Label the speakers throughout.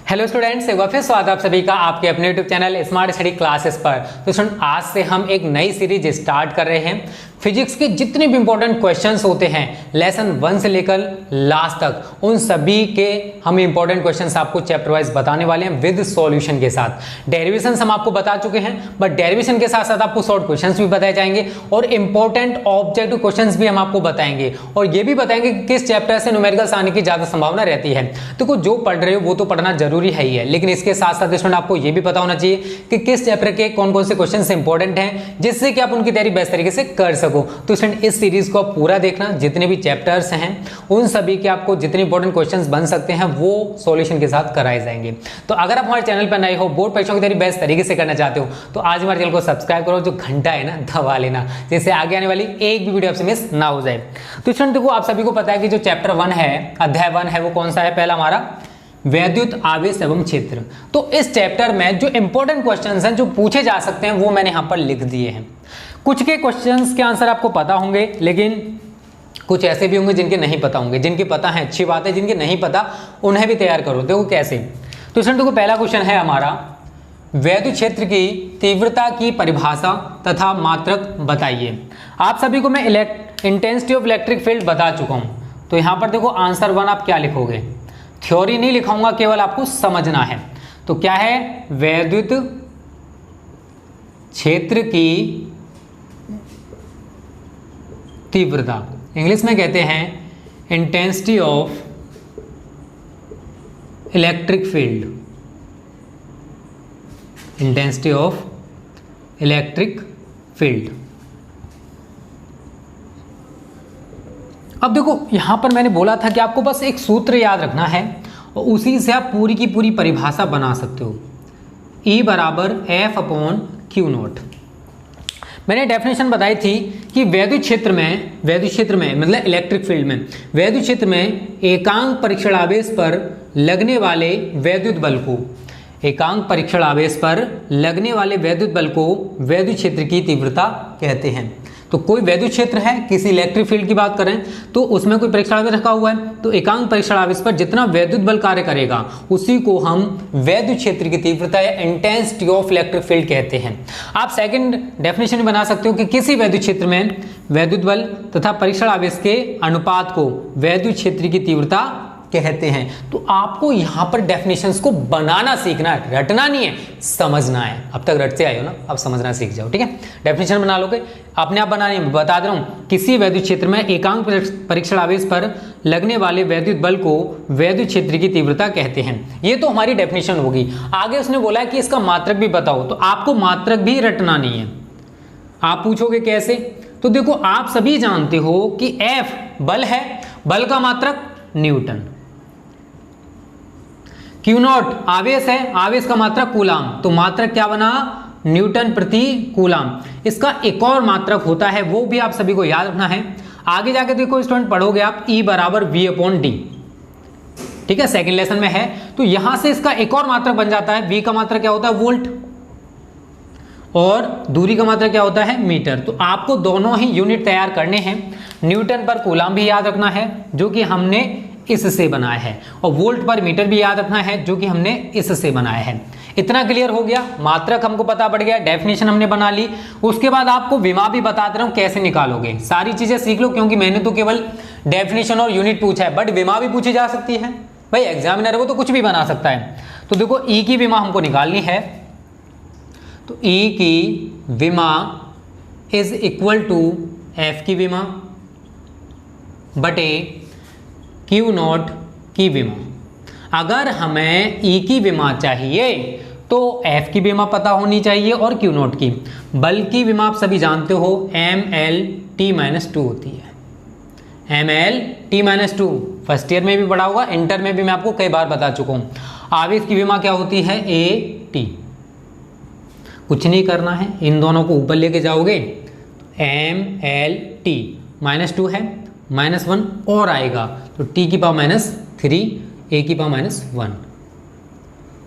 Speaker 1: Hello students, एक बार फिर स्वागत आप सभी का आपके अपने YouTube channel smart study classes पर। तो स्टूडेंट, आज से हम एक नई सीरीज स्टार्ट कर रहे हैं। फिजिक्स के जितने भी इंपॉर्टेंट क्वेश्चंस होते हैं लेसन 1 से लेकर लास्ट तक, उन सभी के हम इंपॉर्टेंट क्वेश्चंस आपको चैप्टर वाइज बताने वाले हैं विद सॉल्यूशन के साथ। डेरिवेशंस हम आपको बता चुके हैं, बट डेरिवेशन के साथ साथ आपको शॉर्ट क्वेश्चंस भी बताए जाएंगे और इंपॉर्टेंट ऑब्जेक्टिव क्वेश्चंस भी हम आपको बताएंगे, और ये भी बताएंगे कि किस चैप्टर से न्यूमेरिकल्स आने की ज्यादा संभावना रहती है। तो जो पढ़ रहे हो वो तो पढ़ना जरूरी है ही है, लेकिन इसके साथ साथ स्टूडेंट आपको ये भी पता होना चाहिए कि किस चैप्टर के कौन कौन से क्वेश्चंस इंपॉर्टेंट हैं, जिससे कि आप उनकी तैयारी बेस्ट तरीके से कर सको। तो स्टूडेंट, इस सीरीज को पूरा देखना, जितने भी चैप्टर्स हैं उन सभी के आपको जितने इंपॉर्टेंट क्वेश्चंस बन सकते हैं वो सॉल्यूशन के साथ कराए जाएंगे। तो अगर आप हमारे चैनल पर नए हो, बोर्ड परीक्षाओं की तैयारी बेस्ट तरीके से करना चाहते हो, तो आज हमारे चैनल को सब्सक्राइब करो, जो घंटा है ना दबा लेना, जिससे आगे आने वाली एक भी वीडियो आपसे मिस ना हो जाए। तो स्टूडेंट देखो, आप सभी को पता है कि जो चैप्टर 1 है, अध्याय 1 है, वो कौन सा है? पहला हमारा वैद्युत आवेश एवं क्षेत्र। तो इस चैप्टर में जो इंपॉर्टेंट क्वेश्चंस हैं जो पूछे जा सकते हैं वो मैंने यहां पर लिख दिए हैं। कुछ के क्वेश्चंस के आंसर आपको पता होंगे, लेकिन कुछ ऐसे भी होंगे जिनके नहीं पता होंगे। जिनके पता है अच्छी बात है, जिनके नहीं पता उन्हें भी तैयार करो। देखो कैसे। तो स्टूडेंट देखो, पहला क्वेश्चन है हमारा, वैद्युत क्षेत्र की तीव्रता की परिभाषा तथा मात्रक बताइए। आप सभी को मैं इंटेंसिटी ऑफ इलेक्ट्रिक फील्ड बता चुका हूं। तो यहां पर देखो आंसर 1 आप क्या लिखोगे? थ्योरी नहीं लिखाऊंगा, केवल आपको समझना है। तो क्या है? वैद्युत क्षेत्र की तीव्रता, इंग्लिश में कहते हैं intensity of electric field. Intensity of electric field. अब देखो, यहां पर मैंने बोला था कि आपको बस एक सूत्र याद रखना है और उसी से आप पूरी की पूरी परिभाषा बना सकते हो। E बराबर F/Q0। मैंने डेफिनेशन बताई थी कि वैद्युत क्षेत्र में मतलब इलेक्ट्रिक फील्ड में, वैद्युत क्षेत्र में एकांक परीक्षण आवेश पर लगने वाले वैद्युत बल को, एकांक परीक्षण आवेश पर लगने वाले वैद्युत बल को वैद्युत क्षेत्र की तीव्रता कहते हैं। तो कोई वैद्युत क्षेत्र है, किसी इलेक्ट्रिक फील्ड की बात करें तो उसमें कोई परीक्षण आवेश रखा हुआ है, तो एकांक परीक्षण आवेश पर जितना वैद्युत बल कार्य करेगा उसी को हम वैद्युत क्षेत्र की तीव्रता या इंटेंसिटी ऑफ इलेक्ट्रिक फील्ड कहते हैं। आप सेकंड डेफिनेशन बना सकते हो कि किसी वैद्युत क्षेत्र में वैद्युत बल तथा परीक्षण आवेश के अनुपात को वैद्युत क्षेत्र की तीव्रता कहते हैं। तो आपको यहां पर डेफिनेशंस को बनाना सीखना है, रटना नहीं है, समझना है। अब तक रटते आए हो ना, अब समझना सीख जाओ, ठीक है? डेफिनेशन बना लोगे, अपने आप बनानी है। बता दे रहा हूं, किसी वैद्युत क्षेत्र में एकांक परीक्षण आवेश पर लगने वाले वैद्युत बल को वैद्युत क्षेत्र की तीव्रता कहते हैं। ये तो हमारी डेफिनेशन होगी। आगे उसने बोला है कि इसका मात्रक भी बताओ, तो आपको मात्रक भी रटना नहीं है। आप पूछोगे कैसे? तो देखो, आप सभी जानते हो कि F बल है, बल का मात्रक न्यूटन। Q0 आवेश है, आवेश का मात्रक कूलाम, तो मात्रक क्या बना? न्यूटन प्रति कूलाम। इसका एक और मात्रक होता है, वो भी आप सभी को याद रखना है। आगे जाके देखो स्टूडेंट, पढ़ोगे आप E बराबर V/D, ठीक है, सेकंड लेसन में है। तो यहां से इसका एक और मात्रक बन जाता है। V का मात्रक क्या होता है? वोल्ट, और दूरी का मात्रक क्या होता है? मीटर। तो आपको दोनों ही यूनिट तैयार करने हैं। न्यूटन पर कूलाम भी याद रखना है, जो कि हमने इससे बनाया है, और वोल्ट पर मीटर भी याद रखना है, जो कि हमने इससे बनाया है। इतना क्लियर हो गया? मात्रक हमको पता पड़ गया, डेफिनेशन हमने बना ली। उसके बाद आपको विमा भी बता दे रहा हूं कैसे निकालोगे। सारी चीजें सीख लो, क्योंकि मैंने तो केवल डेफिनेशन और यूनिट पूछा है, बट विमा भी पूछी जा सकती है। भाई एग्जामिनर है, वो तो कुछ भी बना सकता है। तो देखो, ई की विमा हमको निकालनी है। तो ई की विमा इज इक्वल टू एफ की विमा बटे Q0 की विमा। अगर हमें E की विमा चाहिए तो F की विमा पता होनी चाहिए और Q0 की। बल की विमा आप सभी जानते हो mL/T-2 होती है। mL/T-2 फर्स्ट ईयर में भी पढ़ा होगा, इंटर में भी मैं आपको कई बार बता चुका हूँ। आवेश की विमा क्या होती है? AT। कुछ नहीं करना है, इन दोनों को ऊपर लेके जाओगे, mL/T-2 है, -1 और आएगा, तो T की पावर -3, A की पावर -1।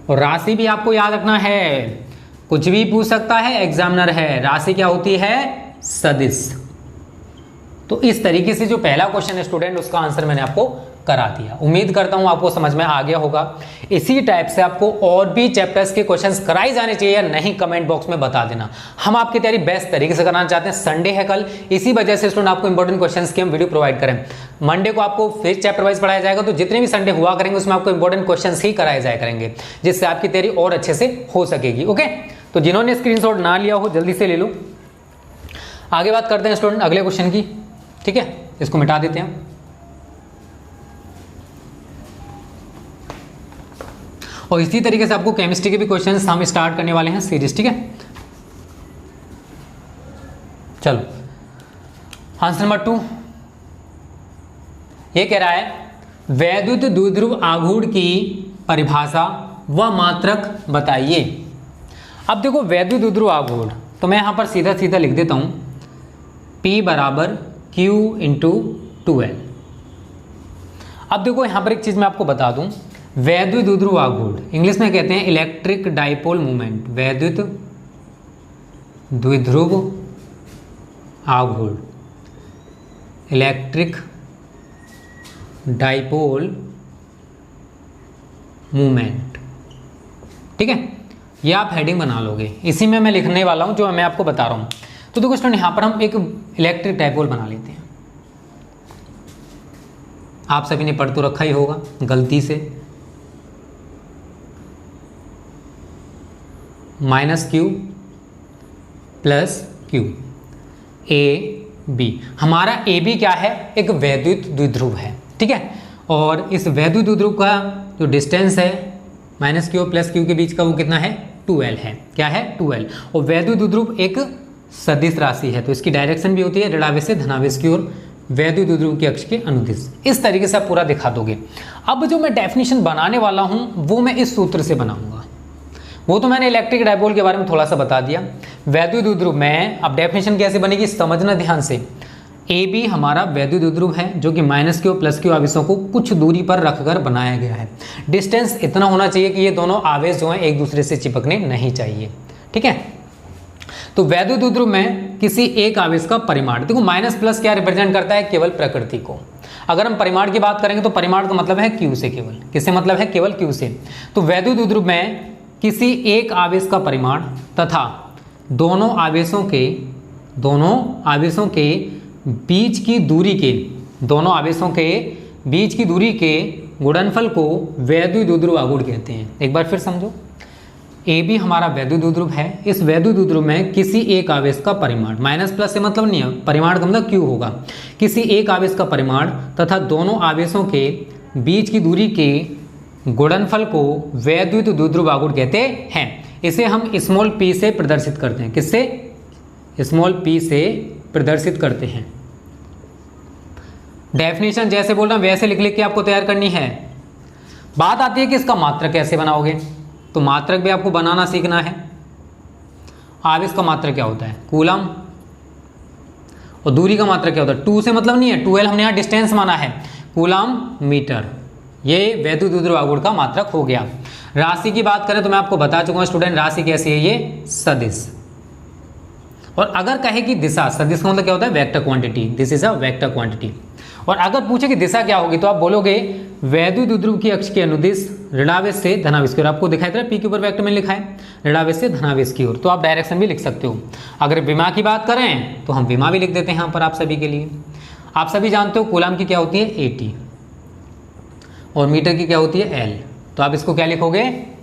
Speaker 1: और राशि भी आपको याद रखना है, कुछ भी पूछ सकता है, एग्जामिनर है। राशि क्या होती है? सदिश। तो इस तरीके से जो पहला क्वेश्चन है स्टूडेंट, उसका आंसर मैंने आपको करा दिया। उम्मीद करता हूं आपको समझ में आ गया होगा। इसी टाइप से आपको और भी चैप्टर्स के क्वेश्चंस कराए जाने चाहिए या नहीं, कमेंट बॉक्स में बता देना। हम आपकी तैयारी बेस्ट तरीके से कराना चाहते हैं। संडे है कल, इसी वजह से स्टूडेंट आपको इंपॉर्टेंट क्वेश्चंस की हम वीडियो प्रोवाइड करें। मंडे को आपको फिर चैप्टर वाइज पढ़ाया जाएगा, तो जितने भी संडे हुआ करेंगे उसमें आपको इंपॉर्टेंट क्वेश्चंस ही कराए जाया करेंगे, जिससे आपकी तैयारी और अच्छे से हो सकेगी। ओके, तो जिन्होंने स्क्रीनशॉट ना लिया हो जल्दी से ले लो। आगे बात करते हैं स्टूडेंट अगले क्वेश्चन की। ठीक है, इसको मिटा देते हैं। और इसी तरीके से आपको केमिस्ट्री के भी क्वेश्चंस हम स्टार्ट करने वाले हैं सीरीज। ठीक है, चलो आंसर नंबर 2 ये कह रहा है वैद्युत द्विध्रुव आघूर्ण की परिभाषा व मात्रक बताइए। अब देखो वैद्युत द्विध्रुव आघूर्ण, तो मैं यहां पर सीधा सीधा लिख देता हूं P बराबर Q इंटू 2L। अब देखो यहां पर एक चीज मैं आपको बता दूं, वैद्युत द्विध्रुव आघूर्ण इंग्लिश में कहते हैं इलेक्ट्रिक डाइपोल मूवमेंट। वैद्युत द्विध्रुव आघूर्ण, इलेक्ट्रिक डाइपोल मूवमेंट। ठीक है, ये आप हेडिंग बना लोगे, इसी में मैं लिखने वाला हूं जो मैं आपको बता रहा हूं। तो देखो स्टूडेंट यहां पर हम एक इलेक्ट्रिक डाइपोल बना लेते हैं। आप सभी ने पढ़ तो रखा ही होगा गलती से, -Q + Q AB। हमारा AB क्या है, एक वैद्युत द्विध्रुव है। ठीक है, और इस वैद्युत द्विध्रुव का जो डिस्टेंस है -Q + Q के बीच का वो कितना है, 2L है। क्या है, 2L। और वैद्युत द्विध्रुव एक सदिश राशि है, तो इसकी डायरेक्शन भी होती है ऋणावेश से धनावेश की ओर, वैद्युत द्विध्रुव के अक्ष के अनुदिश। इस तरीके से आप पूरा दिखा दोगे। अब जो मैं डेफिनेशन बनाने वाला हूं वो मैं इस सूत्र से बनाऊंगा। वो तो मैंने इलेक्ट्रिक डाइपोल के बारे में थोड़ा सा बता दिया। वैद्युत द्विध्रुव में अब डेफिनेशन कैसे बनेगी समझना ध्यान से। AB हमारा वैद्युत द्विध्रुव है जो कि -Q + Q आवेशों को कुछ दूरी पर रखकर बनाया गया है। डिस्टेंस इतना होना चाहिए कि ये दोनों आवेश जो हैं एक दूसरे से चिपकने नहीं चाहिए। ठीक है, तो वैद्युत द्विध्रुव में किसी एक आवेश का परिमाण, देखो माइनस क्या रिप्रेजेंट करता है, केवल प्रकृति को। अगर हम परिमाण की बात करेंगे तो परिमाण का मतलब है Q से, केवल किससे मतलब है, केवल Q से। तो वैद्युत द्विध्रुव में किसी एक आवेश का परिमाण तथा दोनों आवेशों के बीच की दूरी के गुणनफल को वैद्युत द्विध्रुव आघूर्ण कहते हैं। एक बार फिर समझो, AB हमारा वैद्युत द्विध्रुव है। इस वैद्युत द्विध्रुव में किसी एक आवेश का परिमाण, माइनस से मतलब नहीं है, परिमाण का मतलब Q होगा, किसी एक आवेश का परिमाण तथा दोनों आवेशों के बीच की दूरी के गुणनफल को वैद्युत द्विध्रुव आघूर्ण कहते हैं। इसे हम स्मॉल p से प्रदर्शित करते हैं। किससे, स्मॉल p से प्रदर्शित करते हैं। डेफिनेशन जैसे बोल रहा हूं वैसे लिख के आपको तैयार करनी है। बात आती है कि इसका मात्रक कैसे बनाओगे, तो मात्रक भी आपको बनाना सीखना है। आवेश का मात्रक क्या होता है, कूलम, और दूरी का मात्रक क्या होता है, 2 से मतलब नहीं है, 2L हमने यहाँ डिस्टेंस माना है, कूलम मीटर। ये वैद्युत द्विध्रुव आघूर्ण का मात्रक हो गया। राशि की बात करें तो मैं आपको बता चुका हूं स्टूडेंट, राशि कैसी है, ये सदिश। और अगर कहे कि दिशा, सदिश का मतलब क्या होता है, vector quantity, this is a vector quantity. और अगर पूछे कि दिशा क्या होगी तो आप बोलोगे वैद्युत द्विध्रुव की अक्ष के अनुदिश ऋणावेश से धनावेश की ओर। आपको दिखाई दे रहा है P के ऊपर वेक्टर में लिखा है ऋणावेश से धनावेश की ओर, तो आप डायरेक्शन भी लिख सकते हो। अगर विमा की बात करें तो हम विमा भी लिख देते हैं यहाँ पर आप सभी के लिए। आप सभी जानते हो कूलम की क्या होती है, AT, और मीटर की क्या होती है, L। तो आप इसको क्या लिखोगे,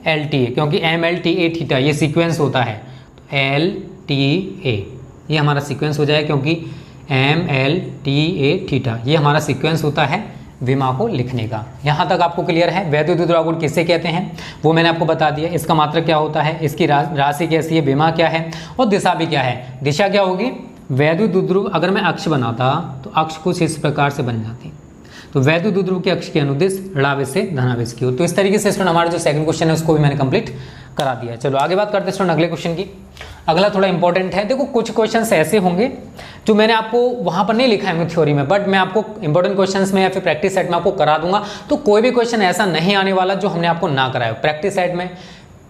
Speaker 1: LTA, क्योंकि MLTA थीटा ये सीक्वेंस होता है। तो LTA ये हमारा सीक्वेंस हो जाए, क्योंकि MLTA थीटा ये हमारा सीक्वेंस होता है विमा को लिखने का। यहाँ तक आपको क्लियर है। वैद्युत द्विध्रुव आघूर्ण किसे कहते हैं वो मैंने आपको बता दिया। इसका मात्रक क्या होता है, इसकी राशि कैसी है, विमा क्या है, और दिशा भी क्या है। दिशा क्या होगी, वैद्युत द्विध्रुव अगर मैं अक्ष बनाता तो अक्ष कुछ इस प्रकार से बन जाती। तो वैद्युत द्विध्रुव के अक्ष के अनुदिश ऋणावेश से धनावेश की ओर। तो इस तरीके से स्टूडेंट हमारा जो सेकंड क्वेश्चन है उसको भी मैंने कंप्लीट करा दिया। चलो आगे बात करते हैं स्टूडेंट अगले क्वेश्चन की। अगला थोड़ा इंपॉर्टेंट है। देखो कुछ क्वेश्चंस ऐसे होंगे जो मैंने आपको वहां पर नहीं लिखा है थ्योरी में, बट मैं आपको इंपॉर्टेंट क्वेश्चंस में या फिर प्रैक्टिस सेट में आपको करा दूंगा। तो कोई भी क्वेश्चन ऐसा नहीं आने वाला जो हमने आपको ना कराया। प्रैक्टिस सेट में,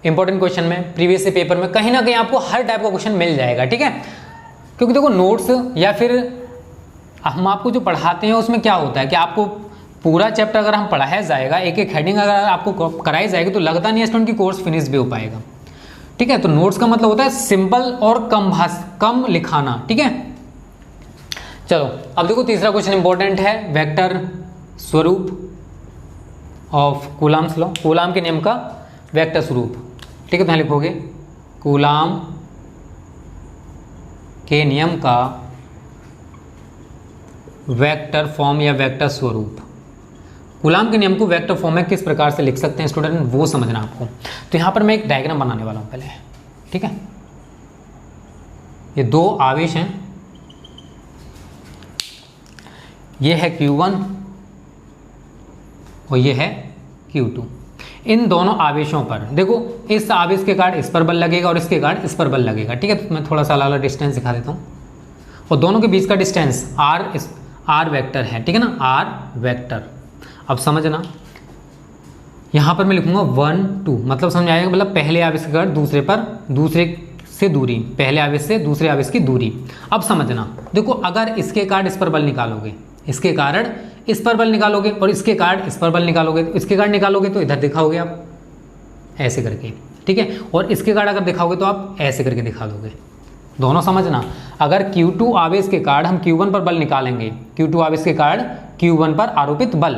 Speaker 1: इंपॉर्टेंट क्वेश्चन में, प्रीवियस पेपर में कहीं ना कहीं आपको हर टाइप का क्वेश्चन मिल जाएगा, ठीक है। क्योंकि देखो नोट्स या फिर हम आपको जो पढ़ाते हैं उसमें क्या होता है कि आपको पूरा चैप्टर अगर हम पढ़ाया जाएगा, एक एक हेडिंग अगर आपको कराई जाएगी, तो लगता नहीं है स्टूडेंट की कोर्स फिनिश भी हो पाएगा। ठीक है, तो नोट्स का मतलब होता है सिंपल और कम लिखाना। ठीक है, चलो अब देखो तीसरा क्वेश्चन इंपॉर्टेंट है, वेक्टर स्वरूप ऑफ कूलाम्स लॉ, कूलाम के नियम का वेक्टर स्वरूप। ठीक है, तो यहाँ लिखोगे कूलाम के नियम का वेक्टर फॉर्म या वेक्टर स्वरूप। कूलाम के नियम को वेक्टर फॉर्म में किस प्रकार से लिख सकते हैं स्टूडेंट, वो समझना आपको। तो यहाँ पर मैं एक डायग्राम बनाने वाला हूँ पहले। ठीक है, ये दो आवेश हैं, ये है Q1 और ये है Q2। इन दोनों आवेशों पर देखो, इस आवेश के कारण इस पर बल लगेगा और इसके कारण इस पर बल लगेगा। ठीक है, तो मैं थोड़ा सा अलग डिस्टेंस दिखा देता हूँ, और दोनों के बीच का डिस्टेंस आर वेक्टर है। ठीक है ना, आर वेक्टर। अब समझना, यहाँ पर मैं लिखूंगा 1 2, मतलब समझ आएगा, मतलब पहले आवेश के कारण दूसरे से दूरी, पहले आवेश से दूसरे आवेश की दूरी। अब समझना, देखो अगर इसके कारण इस पर बल निकालोगे, इसके कारण इस पर बल निकालोगे, और इसके कारण इस पर बल निकालोगे, तो इसके कारण निकालोगे तो इधर दिखाओगे आप ऐसे करके। ठीक है, और इसके कारण अगर दिखाओगे तो आप ऐसे करके दिखा दोगे। दोनों समझना, अगर Q2 आवेश के कारण हम Q1 पर बल निकालेंगे, Q2 आवेश के कारण Q1 पर आरोपित बल,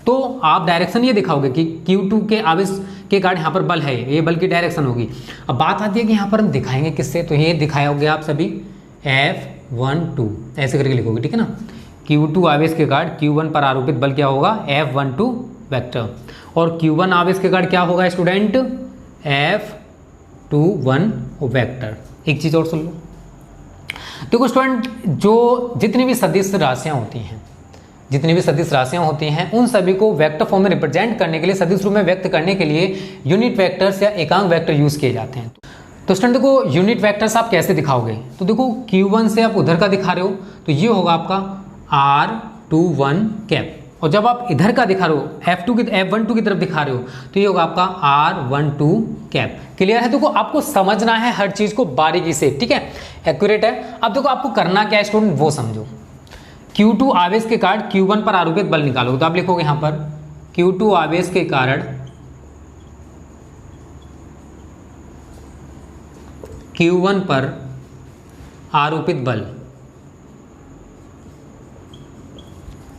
Speaker 1: तो आप डायरेक्शन ये दिखाओगे कि Q2 के आवेश के कारण यहाँ पर बल है, ये बल की डायरेक्शन होगी। अब बात आती है कि यहाँ पर हम दिखाएंगे किससे, तो ये दिखाओगे आप सभी F12 ऐसे करके लिखोगे। ठीक है ना, Q2 आवेश के कारण Q1 पर आरोपित बल क्या होगा, F12 वेक्टर, और Q1 आवेश के कारण क्या होगा स्टूडेंट, F21 वेक्टर। एक चीज़ और सुन लो, देखो स्टूडेंट, जो जितनी भी सदिश राशियाँ होती हैं, उन सभी को वेक्टर फॉर्म में रिप्रेजेंट करने के लिए, सदिश रूप में व्यक्त करने के लिए यूनिट वेक्टर्स या एकांक वेक्टर यूज किए जाते हैं। तो स्टूडेंट देखो, यूनिट वेक्टर्स आप कैसे दिखाओगे, तो देखो Q1 से आप उधर का दिखा रहे हो, तो ये होगा आपका R21 कैप, और जब आप इधर का दिखा रहे हो, F12 की तरफ दिखा रहे हो, तो ये होगा आपका R12 कैप। क्लियर है? देखो आपको समझना है हर चीज को बारीकी से। ठीक है, एक्यूरेट है। अब देखो आपको करना क्या है स्टूडेंट, वो समझो। Q2 आवेश के कारण Q1 पर आरोपित बल निकालो, तो आप लिखोगे यहां पर Q2 आवेश के कारण Q1 पर आरोपित बल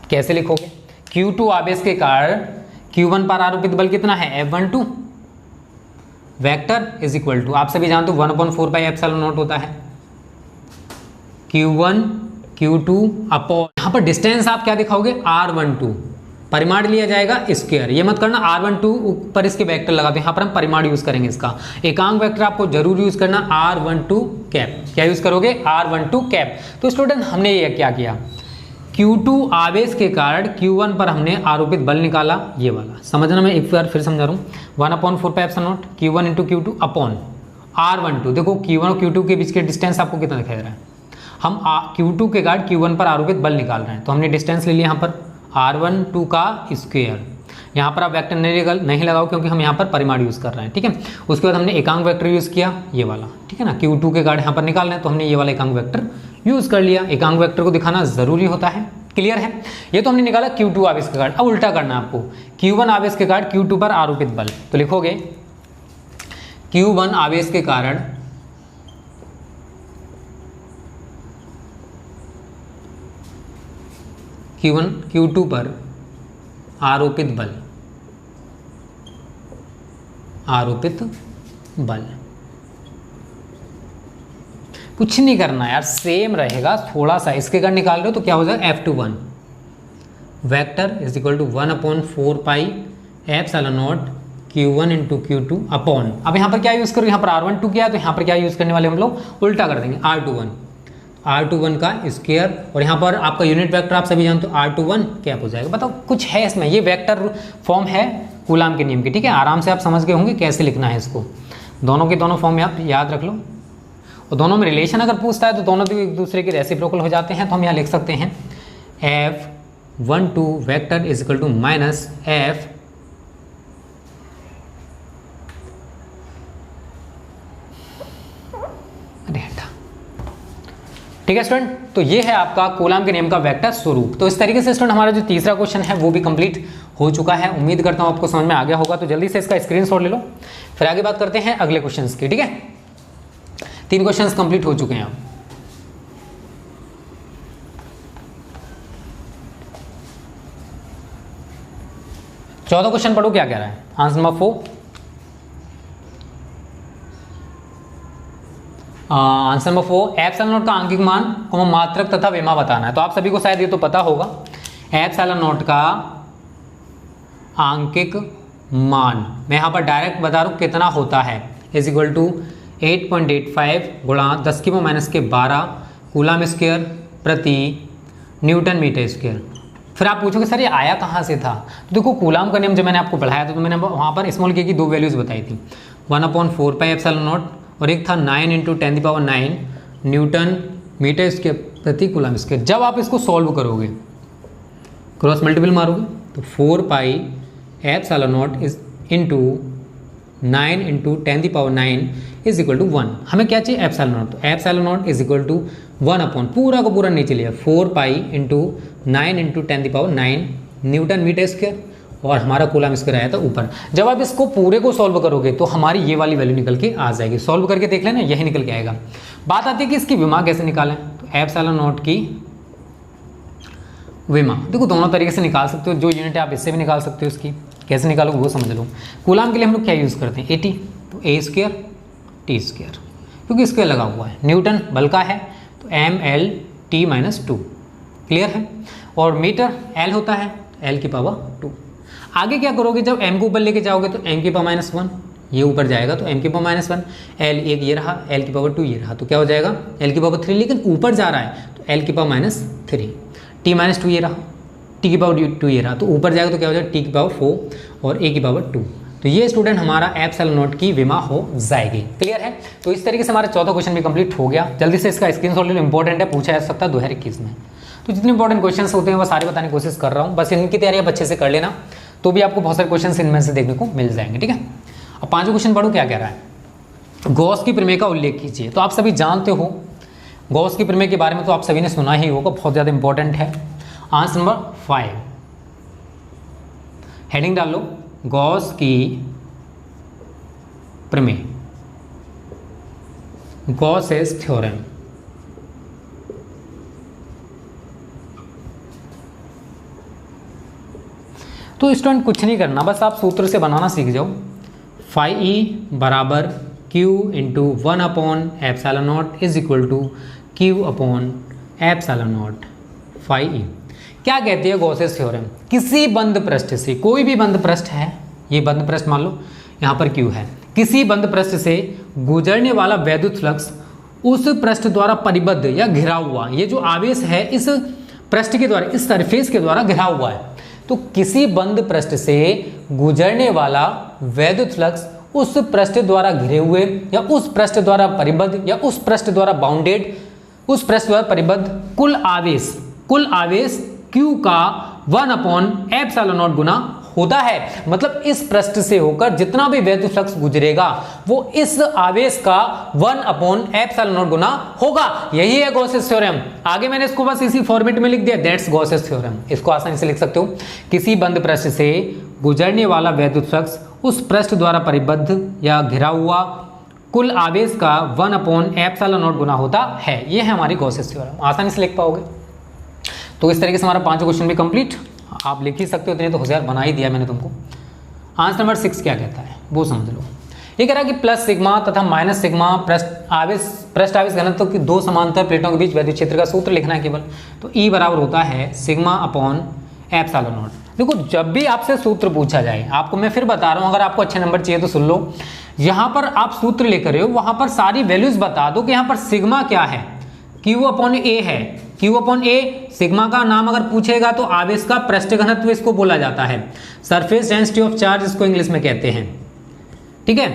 Speaker 1: कैसे लिखोगे, Q2 आवेश के कारण Q1 पर आरोपित बल कितना है, F12 vector is equal to, आप सभी जानते हो 1/4 पाई एप्सिलॉन नॉट होता है, Q1 Q2 अपॉन, यहाँ पर डिस्टेंस आप क्या दिखाओगे, R12, परिमाण लिया जाएगा स्क्वायर। ये मत करना R12 पर इसके वेक्टर लगा दो, यहाँ पर हम परिमाण यूज करेंगे इसका। एकांक वेक्टर आपको जरूर यूज करना R12 कैप। क्या यूज करोगे, R12 कैप। तो स्टूडेंट हमने ये क्या किया, Q2 आवेश के कारण Q1 पर हमने आरोपित बल निकाला, ये वाला। समझना, मैं एक बार फिर समझा रहा हूँ, 1/4 pi epsilon naught Q1 × Q2 upon R12। देखो Q1 और Q2 के बीच के डिस्टेंस आपको कितना दिखाई दे रहा है, हम Q2 के कारण Q1 पर आरोपित बल निकाल रहे हैं, तो हमने डिस्टेंस ले लिया यहाँ पर R12 का स्क्वायर। यहाँ पर आप वेक्टर नहीं लगाओ क्योंकि हम यहाँ पर परिमाण यूज़ कर रहे हैं। ठीक है, उसके बाद हमने एकांक वेक्टर यूज़ किया, ये वाला। ठीक है ना, Q2 के कारण यहाँ पर निकाल रहे हैं, तो हमने ये वाला एकांक वेक्टर यूज़ कर लिया। एकांक वेक्टर को दिखाना जरूरी होता है। क्लियर है? ये तो हमने निकाला Q2 आवेश के कारण। अब उल्टा करना है आपको, Q1 आवेश के कारण Q2 पर आरोपित बल, तो लिखोगे Q1 आवेश के कारण Q2 पर आरोपित बल। कुछ नहीं करना यार, सेम रहेगा, थोड़ा सा इसके कारण निकाल रहे हो तो क्या हो जाएगा, F21 vector is equal to 1/4 pi epsilon naught Q1 × Q2 upon, अब यहाँ पर क्या यूज़ करो, यहाँ पर R12 किया, तो यहाँ पर क्या यूज़ करने वाले हम लोग, उल्टा कर देंगे, R21 का स्क्वायर, और यहाँ पर आपका यूनिट वेक्टर आप सभी जानते हो R21 कैप हो जाएगा। बताओ कुछ है इसमें, ये वेक्टर फॉर्म है कूलाम के नियम की। ठीक है, आराम से आप समझ गए होंगे कैसे लिखना है इसको। दोनों के दोनों फॉर्म आप याद रख लो, और दोनों में रिलेशन अगर पूछता है तो दोनों एक दूसरे के रेसिप्रोकल हो जाते हैं। तो हम यहाँ लिख सकते हैं F12 vector is equal to minus F ठीक है स्टूडेंट, तो ये है आपका कूलाम के नियम का वेक्टर स्वरूप। तो इस तरीके से स्टूडेंट हमारा जो तीसरा क्वेश्चन है वो भी कंप्लीट हो चुका है। उम्मीद करता हूँ आपको समझ में आ गया होगा। तो जल्दी से इसका स्क्रीनशॉट ले लो, फिर आगे बात करते हैं अगले क्वेश्चंस की। ठीक है, 3 क्वेश्चंस कंप्लीट हो चुके हैं अब। चौथा क्वेश्चन पढ़ो क्या कह रहा है। Answer number 4, answer number 4, epsilon not का आंकिक मान को मात्रक तथा विमा बताना है। तो आप सभी को शायद ये तो पता होगा, एप्सिलॉन नॉट का आंकिक मान मैं यहाँ पर डायरेक्ट बता रहा हूँ कितना होता है, इज इक्वल टू 8.85 गुणा 10⁻⁻12 कूलाम स्क्वायर प्रति न्यूटन मीटर स्क्वायर। फिर आप पूछोगे सर ये आया कहाँ से था। तो देखो कूलाम का नियम जब मैंने आपको पढ़ाया था तो मैंने वहाँ पर स्मॉल के की 2 वैल्यूज़ बताई थी, 1/4 पाई एप्सिलॉन नॉट और एक था 9 × 10⁹ न्यूटन मीटर स्क्वायर प्रति कूलाम स्क्वायर। जब आप इसको सॉल्व करोगे, क्रॉस मल्टीपल मारोगे तो 4 pi epsilon naught is into 9 × 10⁹ is equal to 1। हमें क्या चाहिए, एप्सिलॉन नॉट। तो epsilon naught is equal to 1 पूरा का पूरा नीचे लिया 4 pi into 9 × 10⁹ newton metre square और हमारा कूलाम स्क्वायर आया था ऊपर। जब आप इसको पूरे को सॉल्व करोगे तो हमारी ये वाली वैल्यू निकल के आ जाएगी। सॉल्व करके देख लेना, यही निकल के आएगा। बात आती है कि इसकी विमा कैसे निकालें। तो एप्सिलॉन नॉट की विमा देखो दोनों तरीके से निकाल सकते हो। जो यूनिट है आप इससे भी निकाल सकते हो, इसकी कैसे निकालोगे वो समझ लो। कूलाम के लिए हम लोग क्या यूज़ करते हैं, AT, तो A² T², क्योंकि स्क्वायर लगा हुआ है। न्यूटन बल का है तो mL/T-2, क्लियर है। और मीटर L होता है L⁻²। आगे क्या करोगे, जब m को ऊपर लेके जाओगे तो m⁻⁻1 ये ऊपर जाएगा तो m⁻⁻1, L एक ये रहा, L⁻² ये रहा, तो क्या हो जाएगा L⁻3, लेकिन ऊपर जा रहा है तो L⁻3, T-2 ये रहा, T⁻2 ये रहा, तो ऊपर जाएगा तो क्या हो जाएगा T⁻4 और A⁻2। तो ये स्टूडेंट हमारा एप्सिलॉन नॉट की विमा हो जाएगी। क्लियर है। तो इस तरीके से हमारा चौथा क्वेश्चन भी कंप्लीट हो गया। जल्दी से इसका स्क्रीनशॉट ले लो, इंपॉर्टेंट है, पूछा जा सकता है 2021 में। तो जितने इंपॉर्टेंट क्वेश्चंस होते हैं वो सारे बताने की कोशिश कर रहा हूँ, बस इनकी तैयारी आप अच्छे से कर लेना, तो भी आपको बहुत सारे क्वेश्चंस इनमें से देखने को मिल जाएंगे। ठीक है, अब 5वां क्वेश्चन पढ़ो क्या कह रहा है। गॉस की प्रमेय का उल्लेख कीजिए। तो आप सभी जानते हो गॉस की प्रमेय के बारे में, तो आप सभी ने सुना ही होगा, बहुत ज़्यादा इंपॉर्टेंट है। आंसर नंबर 5, हेडिंग डाल लो, गॉस की प्रमेय, गॉसेस थ्योरम। तो स्टूडेंट कुछ नहीं करना, बस आप सूत्र से बनाना सीख जाओ। φe बराबर q into 1/ε0 is equal to q/ε0 φe। क्या कहती है गॉसेस थ्योरम, किसी बंद पृष्ठ से, कोई भी बंद पृष्ठ है, ये बंद पृष्ठ मान लो यहाँ पर q है, किसी बंद पृष्ठ से गुजरने वाला वैद्युत फ्लक्स उस पृष्ठ द्वारा परिबद्ध या घिरा हुआ, ये जो आवेश है इस पृष्ठ के द्वारा, इस सरफेस के द्वारा घिरा हुआ है। तो किसी बंद पृष्ठ से गुजरने वाला वैद्युत फ्लक्स उस पृष्ठ द्वारा घिरे हुए या उस पृष्ठ द्वारा परिबद्ध या उस पृष्ठ द्वारा बाउंडेड, उस पृष्ठ द्वारा परिबद्ध कुल आवेश Q का 1/ε0 गुना होता है। मतलब इस पृष्ठ से होकर जितना भी वैद्युत फ्लक्स गुजरेगा वो इस आवेश का 1/ε0 गुना होगा। यही है गॉसेस थ्योरम। आगे मैंने इसको बस इसी फॉर्मेट में लिख दिया, दैट्स गॉसेस थ्योरम। इसको आसानी से लिख सकते हो, किसी बंद पृष्ठ से गुजरने वाला वैद्युत फ्लक्स उस पृष्ठ द्वारा परिबद्ध या घिरा हुआ कुल आवेश का 1/ε0 गुना होता है। ये है हमारी गॉसेस थ्योरम, आसानी से लिख पाओगे। तो इस तरीके से हमारा 5 क्वेश्चन भी कंप्लीट आप लिख ही सकते हो, इतने तो होशियार बना ही दिया मैंने तुमको। आंसर नंबर 6 क्या कहता है वो समझ लो। ये कह रहा है कि प्लस सिग्मा तथा माइनस सिग्मा पृष्ठ आवेश घनत्व की 2 समांतर प्लेटों के बीच वैद्युत क्षेत्र का सूत्र लिखना है केवल। तो E बराबर होता है σ/ε0। देखो जब भी आपसे सूत्र पूछा जाए, आपको मैं फिर बता रहा हूँ, अगर आपको अच्छे नंबर चाहिए तो सुन लो, यहाँ पर आप सूत्र लेकर रहे हो, वहाँ पर सारी वैल्यूज बता दो कि यहाँ पर सिग्मा क्या है, Q/A है। Q/A सिग्मा का नाम अगर पूछेगा तो आवेश का पृष्ठ घनत्व इसको बोला जाता है, सरफेस डेंसिटी ऑफ चार्ज इसको इंग्लिश में कहते हैं। ठीक है,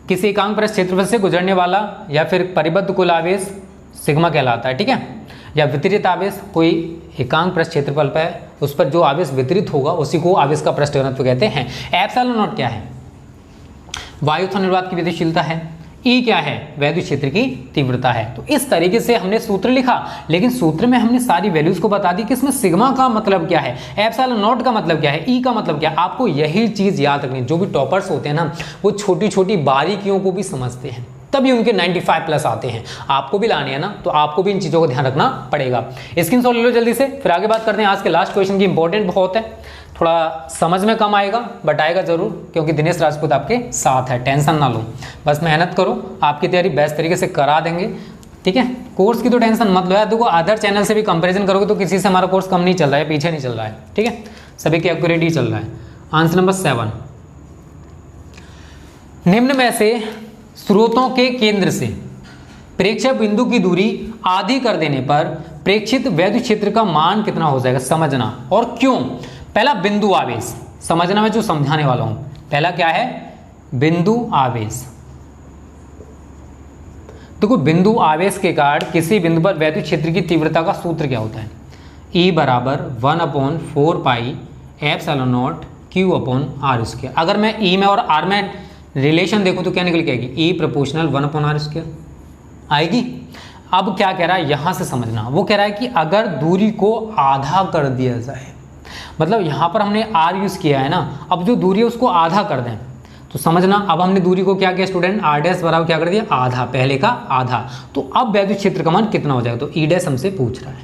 Speaker 1: किसी एकांक पृष्ठ क्षेत्रफल से गुजरने वाला या फिर परिबद्ध कुल आवेश सिग्मा कहलाता है। ठीक है, या वितरित आवेश, कोई एकांक पृष्ठ क्षेत्रफल पर उस पर जो आवेश वितरित होगा उसी को आवेश का पृष्ठ घनत्व कहते हैं। ε0 क्या है, वायुत्थान निर्वात की गतिशीलता है। ई क्या है, वैद्युत क्षेत्र की तीव्रता है। तो इस तरीके से हमने सूत्र लिखा, लेकिन सूत्र में हमने सारी वैल्यूज को बता दी कि इसमें सिग्मा का मतलब क्या है, एप्सिलॉन नॉट का मतलब क्या है, ई का मतलब क्या है। आपको यही चीज याद रखनी है। जो भी टॉपर्स होते हैं ना, वो छोटी छोटी बारीकियों को भी समझते हैं, तभी उनके 95 प्लस आते हैं। आपको भी लाने हैं ना, तो आपको भी इन चीजों का ध्यान रखना पड़ेगा। स्क्रीनशॉट ले लो जल्दी से, फिर आगे बात करते हैं। आज के लास्ट क्वेश्चन की इंपॉर्टेंट बहुत है, थोड़ा समझ में कम आएगा बट आएगा जरूर, क्योंकि दिनेश राजपूत आपके साथ है, टेंशन ना लो, बस मेहनत करो, आपकी तैयारी बेस्ट तरीके से करा देंगे, ठीक है। कोर्स की तो टेंशन मत लो यार, देखो अदर चैनल से भी कंपैरिजन करोगे तो किसी से हमारा कोर्स कम नहीं चल रहा है, पीछे नहीं चल रहा है, ठीक है, सभी की एक्यूरेट ही चल रहा है। आंसर नंबर 7, निम्न में से स्रोतों के केंद्र से प्रेक्षक बिंदु की दूरी आधी कर देने पर प्रेक्षित वैद्युत क्षेत्र का मान कितना हो जाएगा, समझना और क्यों। पहला बिंदु आवेश समझना, मैं जो समझाने वाला हूं। पहला क्या है, बिंदु आवेश। देखो बिंदु आवेश के कारण किसी बिंदु पर वैद्युत क्षेत्र की तीव्रता का सूत्र क्या होता है, E बराबर 1/4 पाई एप्सिलॉन नॉट Q/r²। अगर मैं E में और R में रिलेशन देखूं तो क्या निकल के आएगी, E प्रोपोर्शनल 1/r² आएगी। अब क्या कह रहा है यहां से समझना, वो कह रहा है कि अगर दूरी को आधा कर दिया जाए, मतलब यहां पर हमने R यूज किया है ना, अब जो दूरी है उसको आधा कर दें तो समझना। अब हमने दूरी को क्या किया स्टूडेंट, R डैश बराबर क्या कर दिया, आधा, पहले का आधा। तो अब वैद्युत क्षेत्र का मान कितना हो जाएगा, तो E डैश हमसे पूछ रहा है,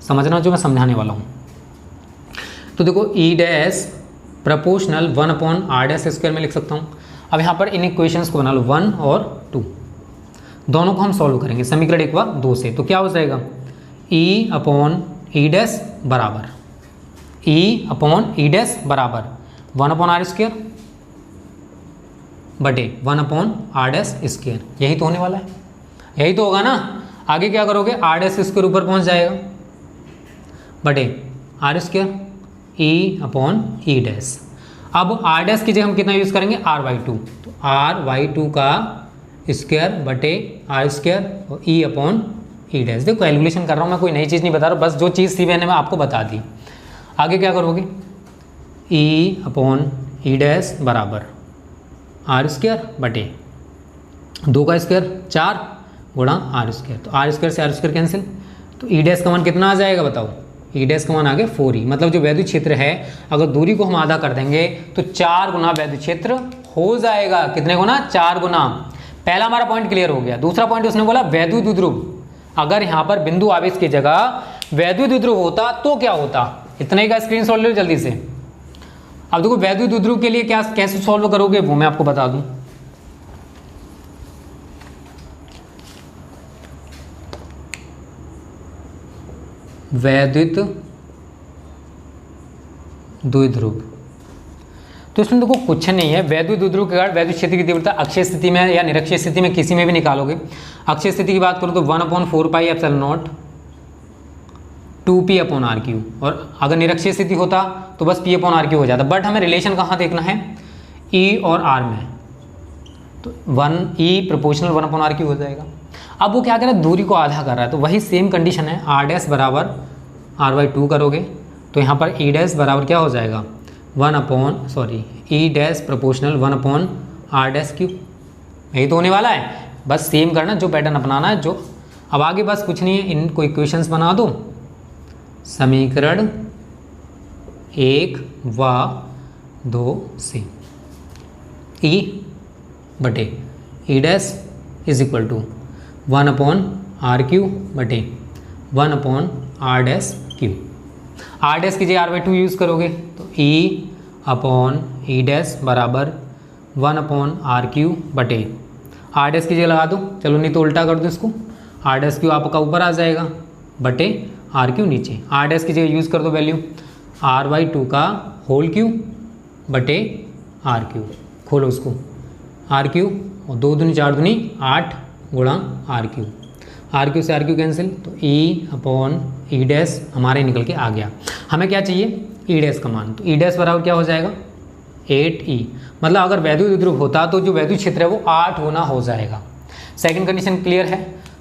Speaker 1: समझना जो मैं समझाने वाला हूं। तो देखो E डैश प्रोपोर्शनल 1/r² में लिख सकता हूं। अब यहाँ पर इन इक्वेशंस को बना लो 1 और 2, दोनों को हम सॉल्व करेंगे समीकरण 1 व 2 से। तो क्या हो जाएगा, E/E डैश बराबर E/E डैश बराबर 1/r² बटे 1/r²। यही तो होने वाला है, यही तो होगा ना। आगे क्या करोगे, r² ऊपर पहुंच जाएगा बटे r², E/E डैश। अब r डैश की जगह हम कितना यूज करेंगे, r/2, तो r/2 का स्क्वायर बटे r² और E/E डैश। देखो कैलकुलेशन कर रहा हूँ मैं, कोई नई चीज़ नहीं बता रहा, बस जो चीज़ थी मैंने मैं आपको बता दी। आगे क्या करोगे, E/E डैश बराबर r² बटे 2 का स्क्वायर 4 गुणा r², तो r² से r² कैंसिल, तो E डैश का मान कितना आ जाएगा बताओ, E डैश का मान आ गया 4E। मतलब जो वैद्युत क्षेत्र है, अगर दूरी को हम आधा कर देंगे तो 4 गुना वैद्युत क्षेत्र हो जाएगा। कितने गुना, 4 गुना। पहला हमारा पॉइंट क्लियर हो गया। दूसरा पॉइंट उसने बोला वैद्युत द्विध्रुव, अगर यहाँ पर बिंदु आवेश की जगह वैद्युत द्विध्रुव होता तो क्या होता, इतना ही का स्क्रीनशॉट ले लो जल्दी से। अब देखो वैद्युत द्विध्रुव के लिए क्या कैसे सॉल्व करोगे वो मैं आपको बता दूं। वैद्युत द्विध्रुव, तो इसमें देखो कुछ नहीं है। वैद्युत द्विध्रुव के कारण वैद्युत क्षेत्र की तीव्रता अक्षीय स्थिति में या निरक्षीय स्थिति में किसी में भी निकालोगे। अक्षीय स्थिति की बात करूं तो 1/4 पाई एप्सिलॉन नॉट 2p/r², और अगर निरक्षीय स्थिति होता तो बस p/r³ हो जाता। बट हमें रिलेशन कहाँ देखना है, E और R में, तो 1E प्रोपोर्शनल 1/r³ हो जाएगा। अब वो क्या कर रहा है, दूरी को आधा कर रहा है, तो वही सेम कंडीशन है, R डैश बराबर r/2 करोगे तो यहाँ पर E डैश बराबर क्या हो जाएगा, E डैश प्रोपोर्शनल 1/r²। यही तो होने वाला है, बस सेम करना, जो पैटर्न अपनाना है जो। अब आगे बस कुछ नहीं है, इनको इक्वेशंस बना दो, समीकरण 1 व 2 से E बटे E dash is equal to 1/r³ बटे 1/r²। R डैश की जगह r/2 यूज़ करोगे तो E/E डैश बराबर 1/r³ बटे R डैश की जगह लगा दो, चलो नहीं तो उल्टा कर दो इसको, r'³ आपका ऊपर आ जाएगा बटे r³ नीचे। R डैश की जगह यूज़ कर दो वैल्यू r/2 का होल क्यूब बटे r³, खोलो उसको r³ और 2 दूनी 4 दूनी 8 गुणा r³ r³ से r³ कैंसिल, तो E/E डैश हमारे निकल के आ गया। हमें क्या चाहिए, E डैश का मान, तो E डैश बराबर क्या हो जाएगा 8E। मतलब अगर वैद्युत द्विध्रुव होता तो जो वैद्युत क्षेत्र है वो 8 गुना हो जाएगा। सेकंड कंडीशन क्लियर है।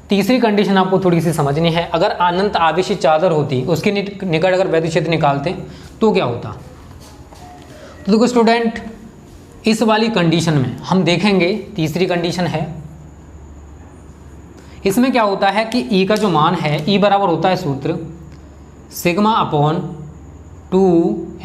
Speaker 1: तीसरी कंडीशन आपको थोड़ी सी समझनी है, अगर अनंत आवेशी चादर होती उसके निकट अगर वैद्युत क्षेत्र निकालते तो क्या होता। तो देखो स्टूडेंट, इस वाली कंडीशन में हम देखेंगे, तीसरी कंडीशन है इसमें क्या होता है कि ई का जो मान है, ई बराबर होता है सूत्र सिग्मा अपॉन 2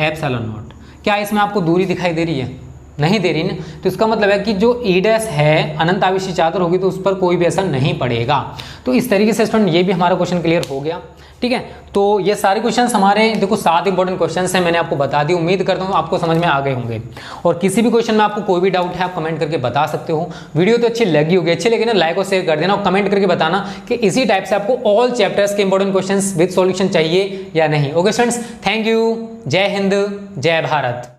Speaker 1: एप्सिलॉन नॉट। क्या इसमें आपको दूरी दिखाई दे रही है? नहीं दे रही ना, तो इसका मतलब है कि जो ई डैश है अनंत आवेशी चादर होगी तो उस पर कोई भी असर नहीं पड़ेगा। तो इस तरीके से स्टूडेंट ये भी हमारा क्वेश्चन क्लियर हो गया। ठीक है, तो ये सारे क्वेश्चंस हमारे देखो 7 इंपॉर्टेंट क्वेश्चंस हैं, मैंने आपको बता दी। उम्मीद करता हूँ आपको समझ में आ गए होंगे। और किसी भी क्वेश्चन में आपको कोई भी डाउट है आप कमेंट करके बता सकते हो। वीडियो तो अच्छी लगी होगी, अच्छी लगी ना लाइक और शेयर कर देना और कमेंट करके बताना कि इसी टाइप से आपको ऑल चैप्टर्स के इंपॉर्टेंट क्वेश्चंस विद सॉल्यूशन चाहिए या नहीं। Okay students, thank you. जय हिंद, जय भारत।